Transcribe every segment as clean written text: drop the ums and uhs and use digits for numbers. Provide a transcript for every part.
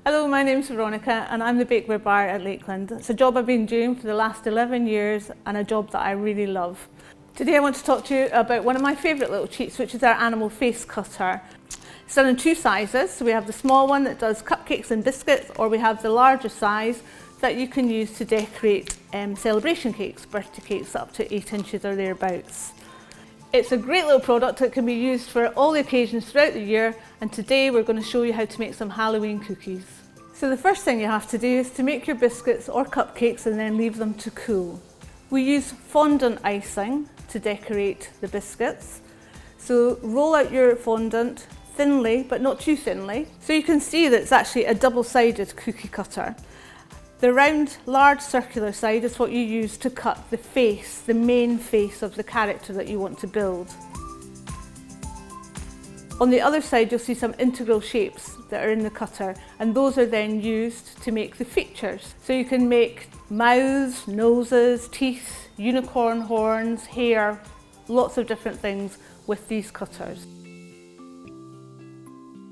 Hello, my name's Veronica and I'm the bakery bar at Lakeland. It's a job I've been doing for the last 11 years and a job that I really love. Today I want to talk to you about one of my favourite little treats, which is our animal face cutter. It's done in two sizes, so we have the small one that does cupcakes and biscuits, or we have the larger size that you can use to decorate celebration cakes, birthday cakes up to 8 inches or thereabouts. It's a great little product that can be used for all the occasions throughout the year, and today we're going to show you how to make some Halloween cookies. So the first thing you have to do is to make your biscuits or cupcakes and then leave them to cool. We use fondant icing to decorate the biscuits. So roll out your fondant thinly, but not too thinly. So you can see that it's actually a double-sided cookie cutter. The round, large circular side is what you use to cut the face, the main face of the character that you want to build. On the other side you'll see some integral shapes that are in the cutter, and those are then used to make the features. So you can make mouths, noses, teeth, unicorn horns, hair, lots of different things with these cutters.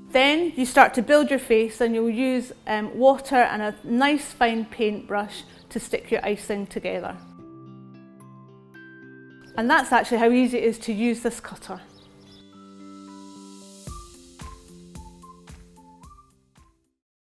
Then you start to build your face, and you'll use water and a nice fine paintbrush to stick your icing together. And that's actually how easy it is to use this cutter.